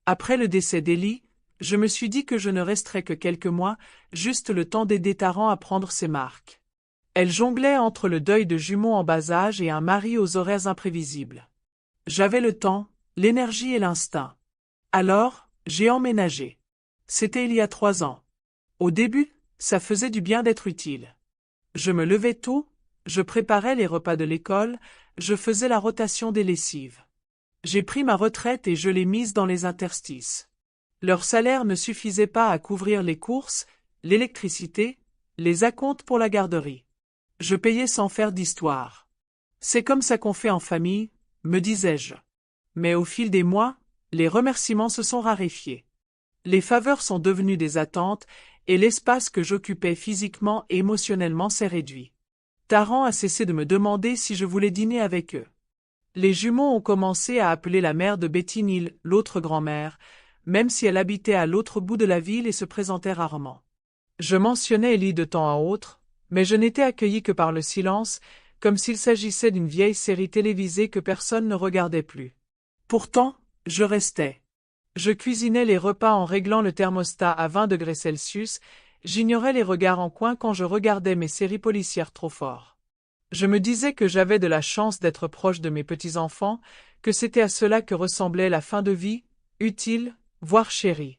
Après le décès d'Ellie, je me suis dit que je ne resterais que quelques mois, juste le temps d'aider Taran à prendre ses marques. Elle jonglait entre le deuil de jumeaux en bas âge et un mari aux horaires imprévisibles. J'avais le temps, l'énergie et l'instinct. Alors, j'ai emménagé. C'était il y a 3 ans. Au début, ça faisait du bien d'être utile. Je me levais tôt, je préparais les repas de l'école, je faisais la rotation des lessives. J'ai pris ma retraite et je l'ai mise dans les interstices. Leur salaire ne suffisait pas à couvrir les courses, l'électricité, les acomptes pour la garderie. Je payais sans faire d'histoire. C'est comme ça qu'on fait en famille, me disais-je. Mais au fil des mois, les remerciements se sont raréfiés. Les faveurs sont devenues des attentes, et l'espace que j'occupais physiquement et émotionnellement s'est réduit. Taran a cessé de me demander si je voulais dîner avec eux. Les jumeaux ont commencé à appeler la mère de Betty Neal, l'autre grand-mère, même si elle habitait à l'autre bout de la ville et se présentait rarement. Je mentionnais Ellie de temps à autre, mais je n'étais accueilli que par le silence, comme s'il s'agissait d'une vieille série télévisée que personne ne regardait plus. Pourtant, je restais. Je cuisinais les repas en réglant le thermostat à 20 degrés Celsius, j'ignorais les regards en coin quand je regardais mes séries policières trop fort. Je me disais que j'avais de la chance d'être proche de mes petits-enfants, que c'était à cela que ressemblait la fin de vie, utile, voire chérie.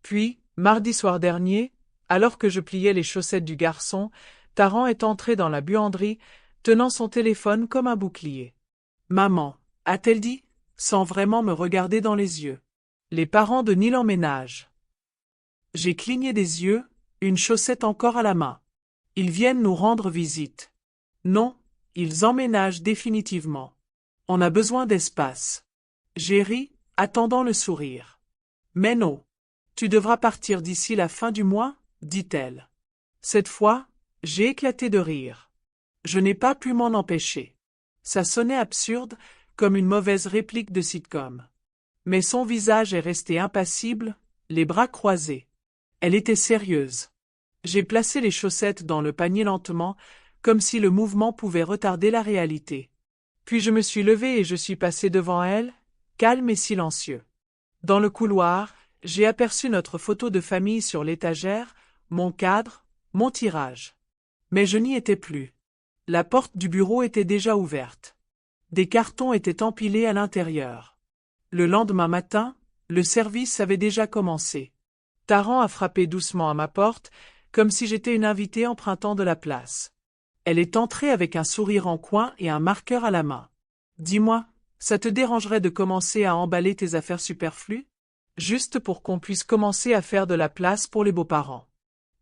Puis, mardi soir dernier, alors que je pliais les chaussettes du garçon, Taran est entré dans la buanderie, tenant son téléphone comme un bouclier. « Maman, a-t-elle dit ?» sans vraiment me regarder dans les yeux. Les parents de Neal emménagent. J'ai cligné des yeux, une chaussette encore à la main. Ils viennent nous rendre visite. Non, ils emménagent définitivement. On a besoin d'espace. J'ai ri, attendant le sourire. Mais non. Tu devras partir d'ici la fin du mois, dit-elle. Cette fois, j'ai éclaté de rire. Je n'ai pas pu m'en empêcher. Ça sonnait absurde, comme une mauvaise réplique de sitcom. Mais son visage est resté impassible, les bras croisés. Elle était sérieuse. J'ai placé les chaussettes dans le panier lentement, comme si le mouvement pouvait retarder la réalité. Puis je me suis levé et je suis passé devant elle, calme et silencieux. Dans le couloir, j'ai aperçu notre photo de famille sur l'étagère, mon cadre, mon tirage. Mais je n'y étais plus. La porte du bureau était déjà ouverte. Des cartons étaient empilés à l'intérieur. Le lendemain matin, le service avait déjà commencé. Taran a frappé doucement à ma porte, comme si j'étais une invitée empruntant de la place. Elle est entrée avec un sourire en coin et un marqueur à la main. « Dis-moi, ça te dérangerait de commencer à emballer tes affaires superflues ? Juste pour qu'on puisse commencer à faire de la place pour les beaux-parents.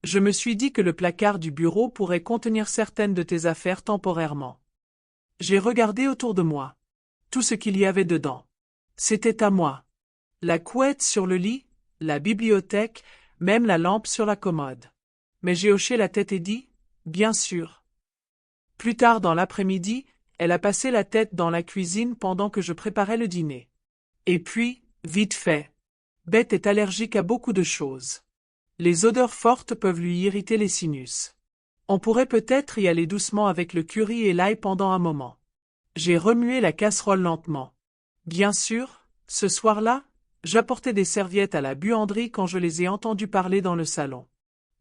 Je me suis dit que le placard du bureau pourrait contenir certaines de tes affaires temporairement. » J'ai regardé autour de moi. Tout ce qu'il y avait dedans. C'était à moi. La couette sur le lit, la bibliothèque, même la lampe sur la commode. Mais j'ai hoché la tête et dit, « Bien sûr. » Plus tard dans l'après-midi, elle a passé la tête dans la cuisine pendant que je préparais le dîner. Et puis, vite fait. Beth est allergique à beaucoup de choses. Les odeurs fortes peuvent lui irriter les sinus. On pourrait peut-être y aller doucement avec le curry et l'ail pendant un moment. J'ai remué la casserole lentement. Bien sûr, ce soir-là, j'apportais des serviettes à la buanderie quand je les ai entendus parler dans le salon.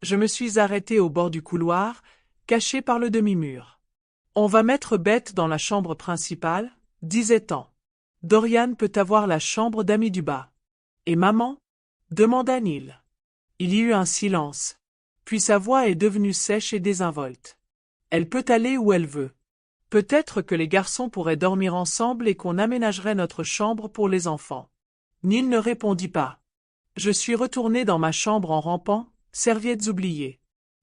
Je me suis arrêté au bord du couloir, caché par le demi-mur. On va mettre Beth dans la chambre principale, disait-on. Dorian peut avoir la chambre d'amis du bas. Et maman ? Demanda Neal. Il y eut un silence. Puis sa voix est devenue sèche et désinvolte. Elle peut aller où elle veut. Peut-être que les garçons pourraient dormir ensemble et qu'on aménagerait notre chambre pour les enfants. Neal ne répondit pas. Je suis retourné dans ma chambre en rampant, serviettes oubliées.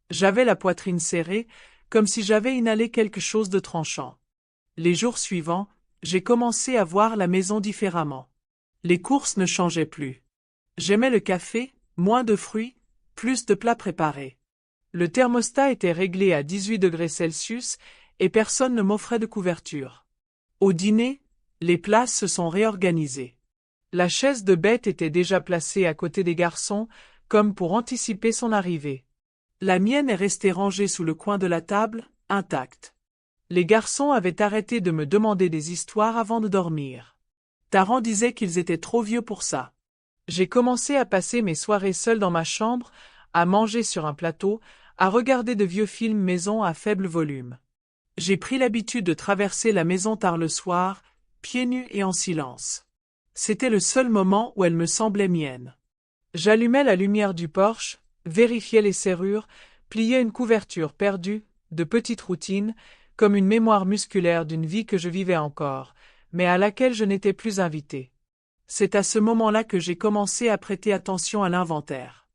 J'avais la poitrine serrée, comme si j'avais inhalé quelque chose de tranchant. Les jours suivants, j'ai commencé à voir la maison différemment. Les courses ne changeaient plus. J'aimais le café, moins de fruits, plus de plats préparés. Le thermostat était réglé à 18 degrés Celsius et personne ne m'offrait de couverture. Au dîner, les places se sont réorganisées. La chaise de Beth était déjà placée à côté des garçons, comme pour anticiper son arrivée. La mienne est restée rangée sous le coin de la table, intacte. Les garçons avaient arrêté de me demander des histoires avant de dormir. Taran disait qu'ils étaient trop vieux pour ça. J'ai commencé à passer mes soirées seule dans ma chambre, à manger sur un plateau, à regarder de vieux films maison à faible volume. J'ai pris l'habitude de traverser la maison tard le soir, pieds nus et en silence. C'était le seul moment où elle me semblait mienne. J'allumais la lumière du porche, vérifiais les serrures, pliais une couverture perdue, de petites routines, comme une mémoire musculaire d'une vie que je vivais encore, mais à laquelle je n'étais plus invité. C'est à ce moment-là que j'ai commencé à prêter attention à l'inventaire.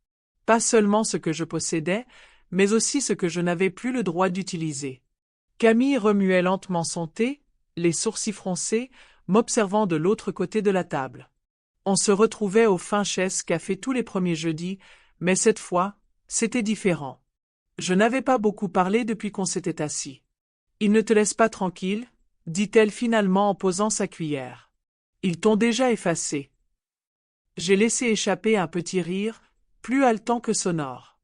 Pas seulement ce que je possédais, mais aussi ce que je n'avais plus le droit d'utiliser. Camille remuait lentement son thé, les sourcils froncés, m'observant de l'autre côté de la table. On se retrouvait au Fin Chess Café tous les premiers jeudis, mais cette fois, c'était différent. Je n'avais pas beaucoup parlé depuis qu'on s'était assis. « Il ne te laisse pas tranquille » dit-elle finalement en posant sa cuillère. « Ils t'ont déjà effacé. » J'ai laissé échapper un petit rire, plus haletant que sonore.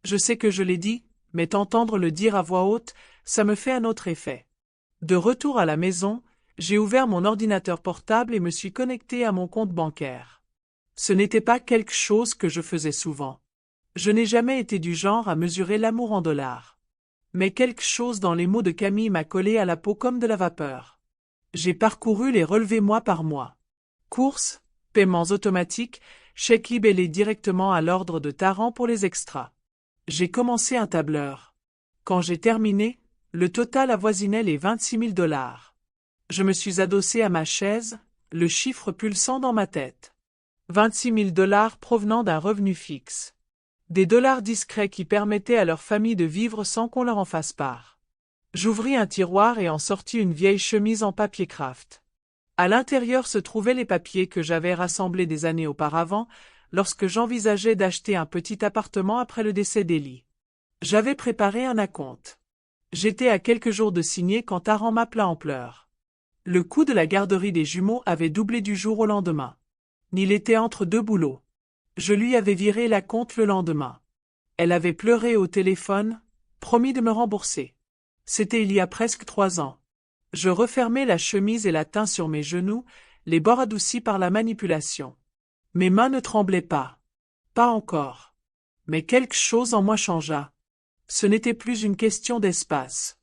Je sais que je l'ai dit, mais t'entendre le dire à voix haute, ça me fait un autre effet. De retour à la maison, j'ai ouvert mon ordinateur portable et me suis connecté à mon compte bancaire. Ce n'était pas quelque chose que je faisais souvent. Je n'ai jamais été du genre à mesurer l'amour en dollars. Mais quelque chose dans les mots de Camille m'a collé à la peau comme de la vapeur. J'ai parcouru les relevés mois par mois. Courses, paiements automatiques, chèques libellés directement à l'ordre de Tarrant pour les extras. J'ai commencé un tableur. Quand j'ai terminé, le total avoisinait les 26 000 $. Je me suis adossé à ma chaise, le chiffre pulsant dans ma tête. 26 000 $ provenant d'un revenu fixe. Des dollars discrets qui permettaient à leur famille de vivre sans qu'on leur en fasse part. J'ouvris un tiroir et en sortis une vieille chemise en papier craft. À l'intérieur se trouvaient les papiers que j'avais rassemblés des années auparavant, lorsque j'envisageais d'acheter un petit appartement après le décès d'Élie. J'avais préparé un acompte. J'étais à quelques jours de signer quand Tarrant m'appela en pleurs. Le coût de la garderie des jumeaux avait doublé du jour au lendemain. Il était entre deux boulots. Je lui avais viré l'acompte le lendemain. Elle avait pleuré au téléphone, promis de me rembourser. C'était il y a presque 3 ans. Je refermai la chemise et la tins sur mes genoux, les bords adoucis par la manipulation. Mes mains ne tremblaient pas. Pas encore. Mais quelque chose en moi changea. Ce n'était plus une question d'espace.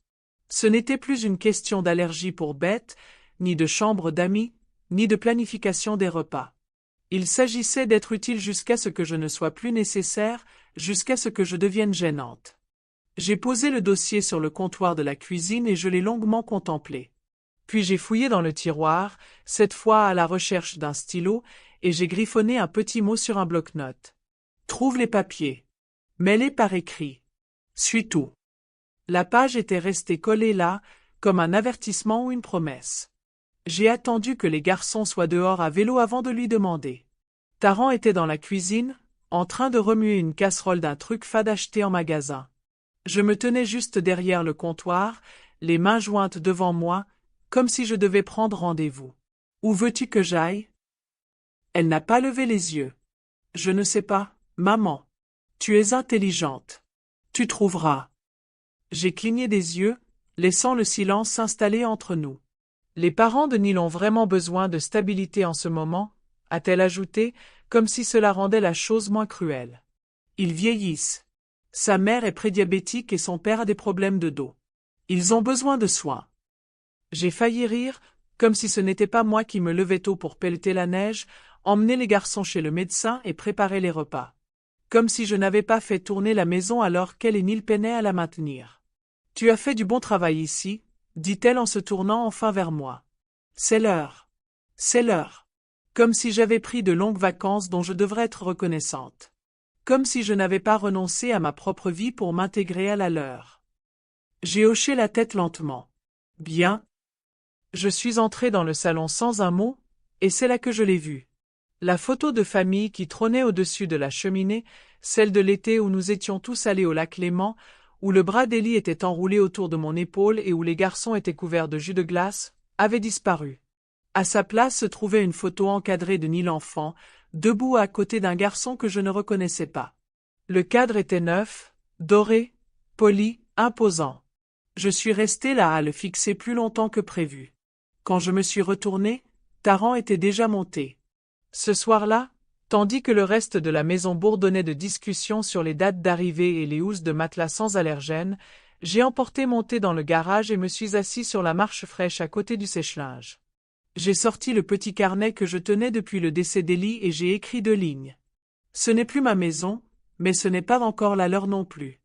Ce n'était plus une question d'allergie pour bêtes, ni de chambre d'amis, ni de planification des repas. Il s'agissait d'être utile jusqu'à ce que je ne sois plus nécessaire, jusqu'à ce que je devienne gênante. J'ai posé le dossier sur le comptoir de la cuisine et je l'ai longuement contemplé. Puis j'ai fouillé dans le tiroir, cette fois à la recherche d'un stylo, et j'ai griffonné un petit mot sur un bloc-notes. Trouve les papiers. Mets-les par écrit. Suis tout. La page était restée collée là, comme un avertissement ou une promesse. J'ai attendu que les garçons soient dehors à vélo avant de lui demander. Tarrant était dans la cuisine, en train de remuer une casserole d'un truc fade acheté en magasin. Je me tenais juste derrière le comptoir, les mains jointes devant moi, comme si je devais prendre rendez-vous. « Où veux-tu que j'aille » Elle n'a pas levé les yeux. « Je ne sais pas, maman. Tu es intelligente. Tu trouveras. » J'ai cligné des yeux, laissant le silence s'installer entre nous. « Les parents de Neil ont vraiment besoin de stabilité en ce moment, » a-t-elle ajouté, comme si cela rendait la chose moins cruelle. Ils vieillissent. Sa mère est prédiabétique et son père a des problèmes de dos. Ils ont besoin de soins. J'ai failli rire, comme si ce n'était pas moi qui me levais tôt pour pelleter la neige, emmener les garçons chez le médecin et préparer les repas. Comme si je n'avais pas fait tourner la maison alors qu'elle et Neil peinaient à la maintenir. « Tu as fait du bon travail ici, » dit-elle en se tournant enfin vers moi. « C'est l'heure. C'est l'heure. » Comme si j'avais pris de longues vacances dont je devrais être reconnaissante. Comme si je n'avais pas renoncé à ma propre vie pour m'intégrer à la leur. J'ai hoché la tête lentement. Bien. Je suis entré dans le salon sans un mot, et c'est là que je l'ai vue. La photo de famille qui trônait au-dessus de la cheminée, celle de l'été où nous étions tous allés au lac Léman, où le bras d'Élie était enroulé autour de mon épaule et où les garçons étaient couverts de jus de glace, avait disparu. À sa place se trouvait une photo encadrée de Neil enfant, debout à côté d'un garçon que je ne reconnaissais pas. Le cadre était neuf, doré, poli, imposant. Je suis resté là à le fixer plus longtemps que prévu. Quand je me suis retourné, Tarrant était déjà monté. Ce soir-là, Tandis que le reste de la maison bourdonnait de discussions sur les dates d'arrivée et les housses de matelas sans allergènes, j'ai emporté mon thé dans le garage et me suis assis sur la marche fraîche à côté du sèche-linge. J'ai sorti le petit carnet que je tenais depuis le décès d'Ellie et j'ai écrit 2 lignes. Ce n'est plus ma maison, mais ce n'est pas encore la leur non plus.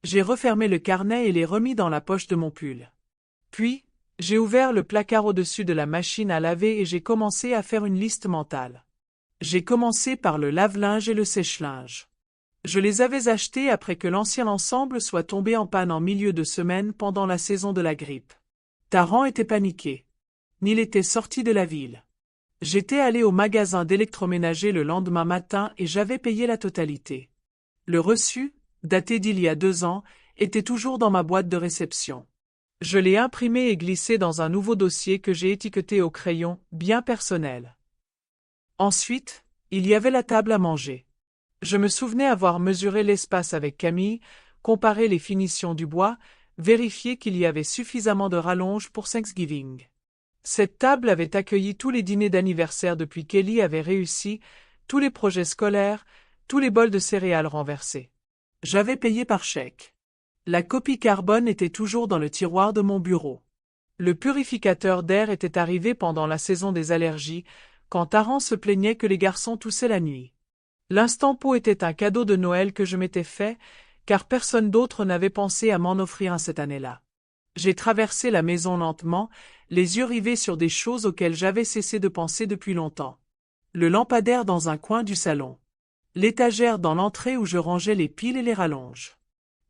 J'ai refermé le carnet et l'ai remis dans la poche de mon pull. Puis, j'ai ouvert le placard au-dessus de la machine à laver et j'ai commencé à faire une liste mentale. J'ai commencé par le lave-linge et le sèche-linge. Je les avais achetés après que l'ancien ensemble soit tombé en panne en milieu de semaine pendant la saison de la grippe. Taran était paniqué. Neil était sorti de la ville. J'étais allé au magasin d'électroménager le lendemain matin et j'avais payé la totalité. Le reçu, daté d'il y a 2 ans, était toujours dans ma boîte de réception. Je l'ai imprimé et glissé dans un nouveau dossier que j'ai étiqueté au crayon, bien personnel. Ensuite, il y avait la table à manger. Je me souvenais avoir mesuré l'espace avec Camille, comparé les finitions du bois, vérifié qu'il y avait suffisamment de rallonge pour Thanksgiving. Cette table avait accueilli tous les dîners d'anniversaire depuis qu'Ellie avait réussi, tous les projets scolaires, tous les bols de céréales renversés. J'avais payé par chèque. La copie carbone était toujours dans le tiroir de mon bureau. Le purificateur d'air était arrivé pendant la saison des allergies, quand Taran se plaignait que les garçons toussaient la nuit. L'instant pot était un cadeau de Noël que je m'étais fait, car personne d'autre n'avait pensé à m'en offrir un cette année-là. J'ai traversé la maison lentement, les yeux rivés sur des choses auxquelles j'avais cessé de penser depuis longtemps. Le lampadaire dans un coin du salon. L'étagère dans l'entrée où je rangeais les piles et les rallonges.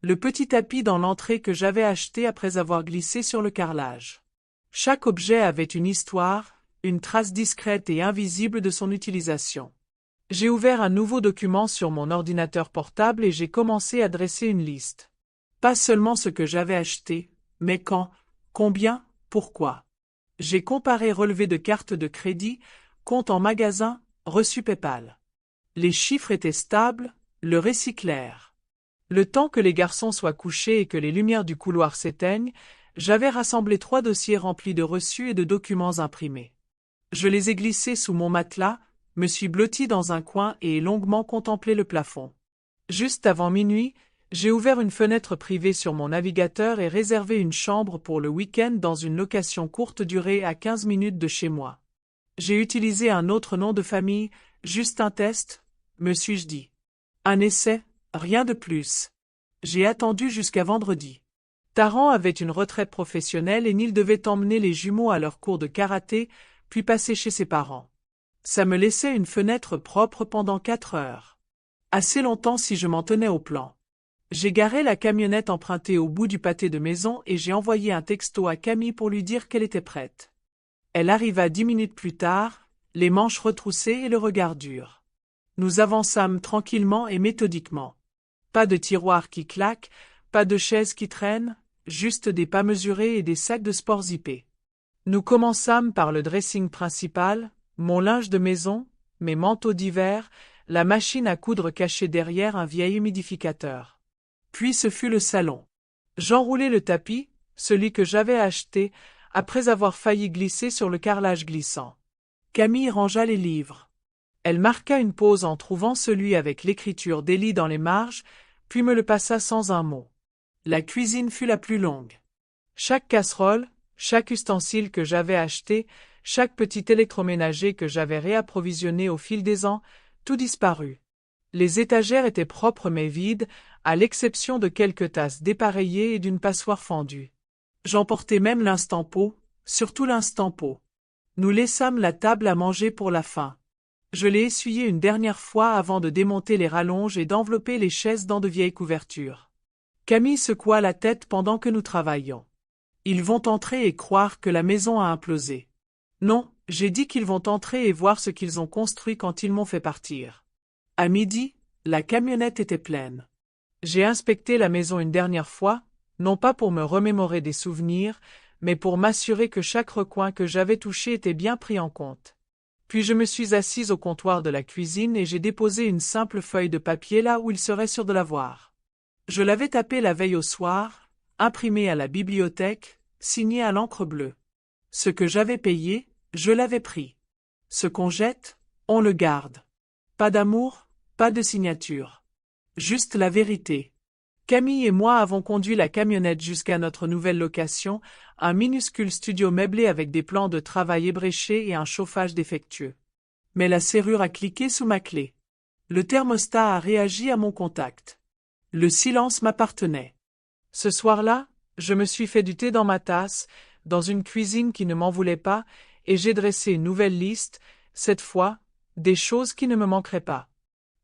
Le petit tapis dans l'entrée que j'avais acheté après avoir glissé sur le carrelage. Chaque objet avait une histoire, une trace discrète et invisible de son utilisation. J'ai ouvert un nouveau document sur mon ordinateur portable et j'ai commencé à dresser une liste. Pas seulement ce que j'avais acheté, mais quand, combien, pourquoi. J'ai comparé relevés de carte de crédit, compte en magasin, reçu PayPal. Les chiffres étaient stables, le récit clair. Le temps que les garçons soient couchés et que les lumières du couloir s'éteignent, j'avais rassemblé 3 dossiers remplis de reçus et de documents imprimés. Je les ai glissés sous mon matelas, me suis blotti dans un coin et ai longuement contemplé le plafond. Juste avant minuit, j'ai ouvert une fenêtre privée sur mon navigateur et réservé une chambre pour le week-end dans une location courte durée à 15 minutes de chez moi. J'ai utilisé un autre nom de famille, juste un test, me suis-je dit. Un essai, rien de plus. J'ai attendu jusqu'à vendredi. Taran avait une retraite professionnelle et Neil devait emmener les jumeaux à leur cours de karaté, puis passer chez ses parents. Ça me laissait une fenêtre propre pendant 4 heures. Assez longtemps si je m'en tenais au plan. J'ai garé la camionnette empruntée au bout du pâté de maison et j'ai envoyé un texto à Camille pour lui dire qu'elle était prête. Elle arriva 10 minutes plus tard, les manches retroussées et le regard dur. Nous avançâmes tranquillement et méthodiquement. Pas de tiroirs qui claquent, pas de chaises qui traînent, juste des pas mesurés et des sacs de sport zippés. Nous commençâmes par le dressing principal, mon linge de maison, mes manteaux d'hiver, la machine à coudre cachée derrière un vieil humidificateur. Puis ce fut le salon. J'enroulai le tapis, celui que j'avais acheté, après avoir failli glisser sur le carrelage glissant. Camille rangea les livres. Elle marqua une pause en trouvant celui avec l'écriture d'Ellie dans les marges, puis me le passa sans un mot. La cuisine fut la plus longue. Chaque casserole, chaque ustensile que j'avais acheté, chaque petit électroménager que j'avais réapprovisionné au fil des ans, tout disparut. Les étagères étaient propres mais vides, à l'exception de quelques tasses dépareillées et d'une passoire fendue. J'emportai même l'instant pot, surtout l'instant pot. Nous laissâmes la table à manger pour la fin. Je l'ai essuyé une dernière fois avant de démonter les rallonges et d'envelopper les chaises dans de vieilles couvertures. Camille secoua la tête pendant que nous travaillions. Ils vont entrer et croire que la maison a implosé. Non, j'ai dit qu'ils vont entrer et voir ce qu'ils ont construit quand ils m'ont fait partir. À midi, la camionnette était pleine. J'ai inspecté la maison une dernière fois, non pas pour me remémorer des souvenirs, mais pour m'assurer que chaque recoin que j'avais touché était bien pris en compte. Puis je me suis assise au comptoir de la cuisine et j'ai déposé une simple feuille de papier là où il serait sûr de la voir. Je l'avais tapée la veille au soir, imprimée à la bibliothèque, signée à l'encre bleue. Ce que j'avais payé, je l'avais pris. Ce qu'on jette, on le garde. Pas d'amour, pas de signature. Juste la vérité. Camille et moi avons conduit la camionnette jusqu'à notre nouvelle location, un minuscule studio meublé avec des plans de travail ébréchés et un chauffage défectueux. Mais la serrure a cliqué sous ma clé. Le thermostat a réagi à mon contact. Le silence m'appartenait. Ce soir-là, je me suis fait du thé dans ma tasse, dans une cuisine qui ne m'en voulait pas, et j'ai dressé une nouvelle liste, cette fois, des choses qui ne me manqueraient pas.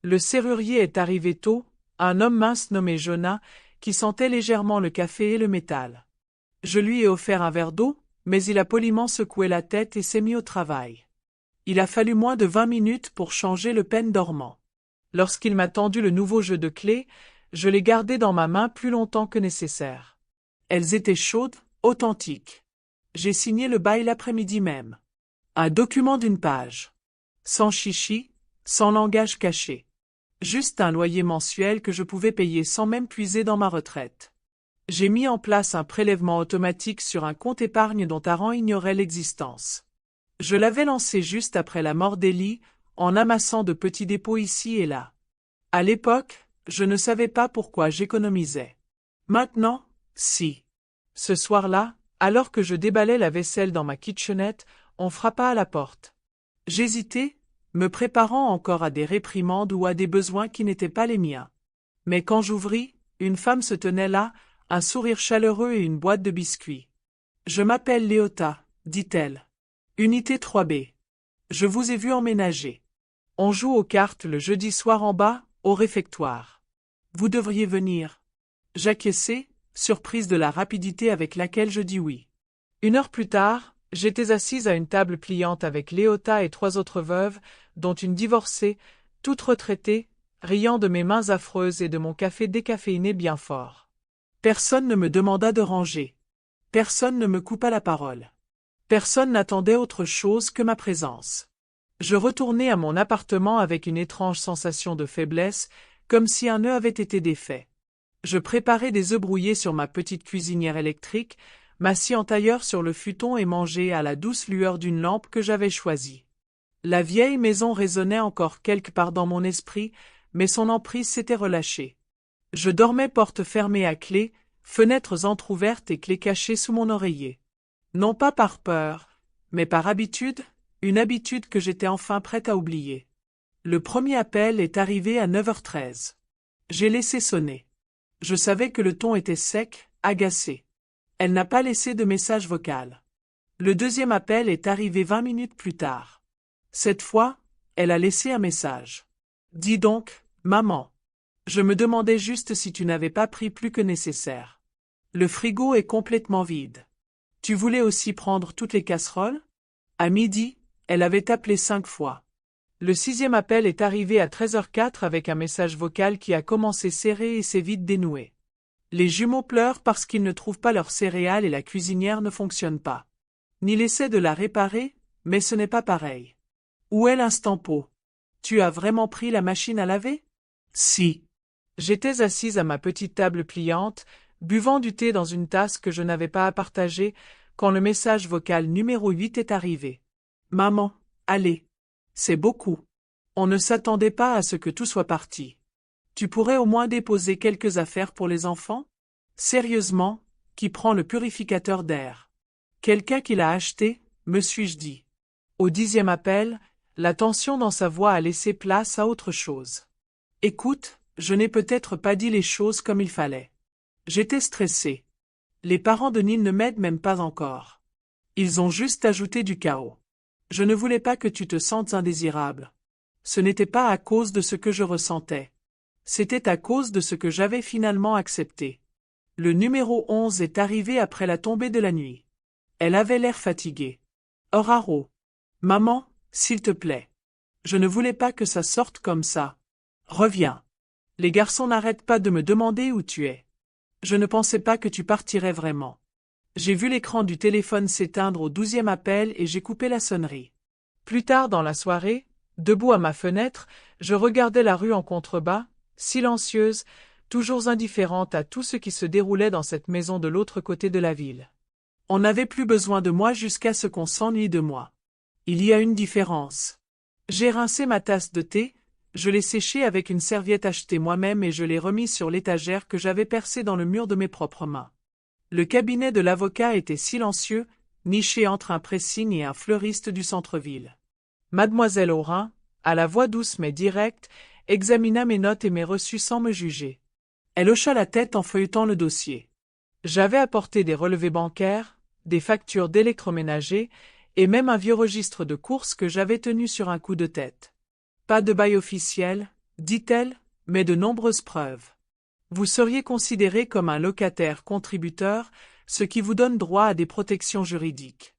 Le serrurier est arrivé tôt, un homme mince nommé Jonah, qui sentait légèrement le café et le métal. Je lui ai offert un verre d'eau, mais il a poliment secoué la tête et s'est mis au travail. Il a fallu moins de 20 minutes pour changer le pêne dormant. Lorsqu'il m'a tendu le nouveau jeu de clés, je l'ai gardé dans ma main plus longtemps que nécessaire. Elles étaient chaudes, authentiques. J'ai signé le bail l'après-midi même. Un document d'une page. Sans chichi, sans langage caché. Juste un loyer mensuel que je pouvais payer sans même puiser dans ma retraite. J'ai mis en place un prélèvement automatique sur un compte épargne dont Taran ignorait l'existence. Je l'avais lancé juste après la mort d'Ellie, en amassant de petits dépôts ici et là. À l'époque, je ne savais pas pourquoi j'économisais. Maintenant, si. Ce soir-là, alors que je déballais la vaisselle dans ma kitchenette, on frappa à la porte. J'hésitais, me préparant encore à des réprimandes ou à des besoins qui n'étaient pas les miens. Mais quand j'ouvris, une femme se tenait là, un sourire chaleureux et une boîte de biscuits. « Je m'appelle Léota, dit-elle. Unité 3B. Je vous ai vu emménager. On joue aux cartes le jeudi soir en bas, au réfectoire. Vous devriez venir. » J'acquiesçai, surprise de la rapidité avec laquelle je dis oui. 1 heure plus tard, j'étais assise à une table pliante avec Léota et 3 autres veuves, dont une divorcée, toute retraitée, riant de mes mains affreuses et de mon café décaféiné bien fort. Personne ne me demanda de ranger. Personne ne me coupa la parole. Personne n'attendait autre chose que ma présence. Je retournai à mon appartement avec une étrange sensation de faiblesse, comme si un nœud avait été défait. Je préparai des œufs brouillés sur ma petite cuisinière électrique, m'assis en tailleur sur le futon et mangeai à la douce lueur d'une lampe que j'avais choisie. La vieille maison résonnait encore quelque part dans mon esprit, mais son emprise s'était relâchée. Je dormais porte fermée à clé, fenêtres entr'ouvertes et clés cachées sous mon oreiller. Non pas par peur, mais par habitude, une habitude que j'étais enfin prête à oublier. Le premier appel est arrivé à 9h13. J'ai laissé sonner. Je savais que le ton était sec, agacé. Elle n'a pas laissé de message vocal. Le deuxième appel est arrivé 20 minutes plus tard. Cette fois, elle a laissé un message. « Dis donc, maman. Je me demandais juste si tu n'avais pas pris plus que nécessaire. Le frigo est complètement vide. Tu voulais aussi prendre toutes les casseroles ?» À midi, elle avait appelé 5 fois. Le 6e appel est arrivé à 13h04 avec un message vocal qui a commencé serré et s'est vite dénoué. Les jumeaux pleurent parce qu'ils ne trouvent pas leurs céréales et la cuisinière ne fonctionne pas. Nil essaie de la réparer, mais ce n'est pas pareil. Où est l'instant pot? Tu as vraiment pris la machine à laver? Si. J'étais assise à ma petite table pliante, buvant du thé dans une tasse que je n'avais pas à partager, quand le message vocal numéro 8 est arrivé. Maman, allez. C'est beaucoup. On ne s'attendait pas à ce que tout soit parti. Tu pourrais au moins déposer quelques affaires pour les enfants? Sérieusement, qui prend le purificateur d'air? Quelqu'un qui l'a acheté, me suis-je dit. Au 10e appel, la tension dans sa voix a laissé place à autre chose. Écoute, je n'ai peut-être pas dit les choses comme il fallait. J'étais stressée. Les parents de Nil ne m'aident même pas encore. Ils ont juste ajouté du chaos. Je ne voulais pas que tu te sentes indésirable. Ce n'était pas à cause de ce que je ressentais. C'était à cause de ce que j'avais finalement accepté. Le numéro 11 est arrivé après la tombée de la nuit. Elle avait l'air fatiguée. Oraro. Maman, s'il te plaît. Je ne voulais pas que ça sorte comme ça. Reviens. Les garçons n'arrêtent pas de me demander où tu es. Je ne pensais pas que tu partirais vraiment. J'ai vu l'écran du téléphone s'éteindre au 12e appel et j'ai coupé la sonnerie. Plus tard dans la soirée, debout à ma fenêtre, je regardais la rue en contrebas, silencieuse, toujours indifférente à tout ce qui se déroulait dans cette maison de l'autre côté de la ville. On n'avait plus besoin de moi jusqu'à ce qu'on s'ennuie de moi. Il y a une différence. J'ai rincé ma tasse de thé, Je l'ai séché avec une serviette achetée moi-même et je l'ai remis sur l'étagère que j'avais percée dans le mur de mes propres mains. Le cabinet de l'avocat était silencieux, niché entre un pressing et un fleuriste du centre-ville. Mademoiselle Aurin, à la voix douce mais directe, examina mes notes et mes reçus sans me juger. Elle hocha la tête en feuilletant le dossier. J'avais apporté des relevés bancaires, des factures d'électroménager, et même un vieux registre de courses que j'avais tenu sur un coup de tête. Pas de bail officiel, dit-elle, mais de nombreuses preuves. Vous seriez considéré comme un locataire contributeur, ce qui vous donne droit à des protections juridiques.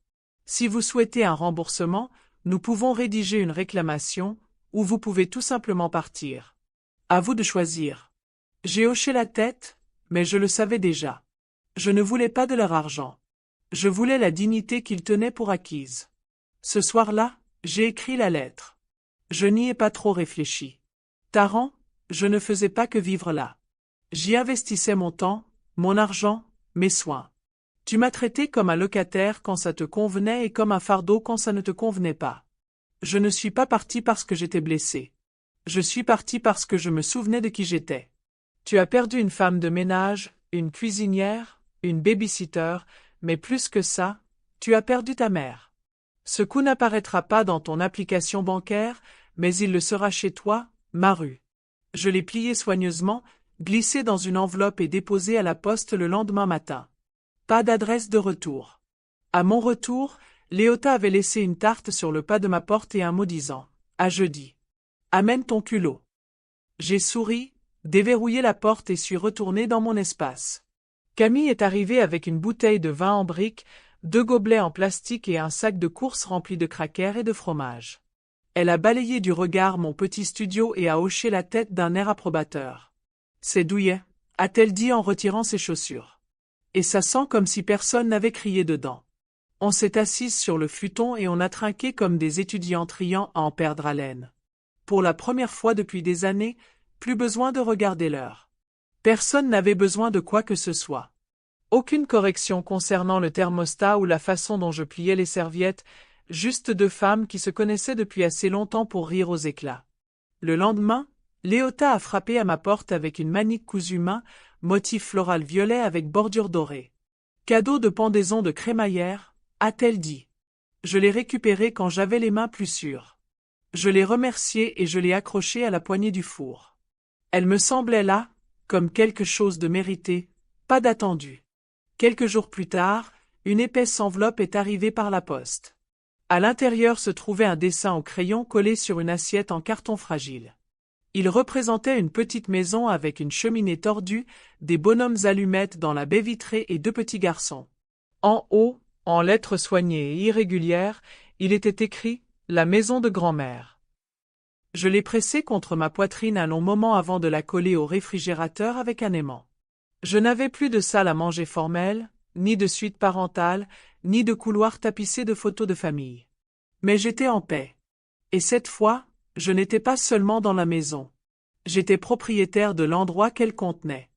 Si vous souhaitez un remboursement, nous pouvons rédiger une réclamation, ou vous pouvez tout simplement partir. À vous de choisir. J'ai hoché la tête, mais je le savais déjà. Je ne voulais pas de leur argent. Je voulais la dignité qu'ils tenaient pour acquise. Ce soir-là, j'ai écrit la lettre. Je n'y ai pas trop réfléchi. Taran, je ne faisais pas que vivre là. J'y investissais mon temps, mon argent, mes soins. Tu m'as traité comme un locataire quand ça te convenait et comme un fardeau quand ça ne te convenait pas. Je ne suis pas parti parce que j'étais blessé. Je suis parti parce que je me souvenais de qui j'étais. Tu as perdu une femme de ménage, une cuisinière, une baby-sitter, mais plus que ça, tu as perdu ta mère. Ce coup n'apparaîtra pas dans ton application bancaire, mais il le sera chez toi, Maru. Je l'ai plié soigneusement, glissé dans une enveloppe et déposé à la poste le lendemain matin. Pas d'adresse de retour. À mon retour, Léota avait laissé une tarte sur le pas de ma porte et un mot disant « À jeudi. Amène ton culot. » J'ai souri, déverrouillé la porte et suis retourné dans mon espace. Camille est arrivée avec une bouteille de vin en brique, 2 gobelets en plastique et un sac de courses rempli de crackers et de fromage. Elle a balayé du regard mon petit studio et a hoché la tête d'un air approbateur. « C'est douillet », a-t-elle dit en retirant ses chaussures. Et ça sent comme si personne n'avait crié dedans. On s'est assise sur le futon et on a trinqué comme des étudiants triant à en perdre haleine. Pour la première fois depuis des années, plus besoin de regarder l'heure. Personne n'avait besoin de quoi que ce soit. Aucune correction concernant le thermostat ou la façon dont je pliais les serviettes, juste 2 femmes qui se connaissaient depuis assez longtemps pour rire aux éclats. Le lendemain, Léota a frappé à ma porte avec une manique cousue main, motif floral violet avec bordure dorée. Cadeau de pendaison de crémaillère, a-t-elle dit. Je l'ai récupéré quand j'avais les mains plus sûres. Je l'ai remerciée et je l'ai accrochée à la poignée du four. Elle me semblait là, comme quelque chose de mérité, pas d'attendu. Quelques jours plus tard, une épaisse enveloppe est arrivée par la poste. À l'intérieur se trouvait un dessin au crayon collé sur une assiette en carton fragile. Il représentait une petite maison avec une cheminée tordue, des bonhommes allumettes dans la baie vitrée et 2 petits garçons. En haut, en lettres soignées et irrégulières, il était écrit « La maison de grand-mère ». Je l'ai pressée contre ma poitrine un long moment avant de la coller au réfrigérateur avec un aimant. Je n'avais plus de salle à manger formelle, ni de suite parentale, ni de couloir tapissé de photos de famille. Mais j'étais en paix. Et cette fois, je n'étais pas seulement dans la maison. J'étais propriétaire de l'endroit qu'elle contenait.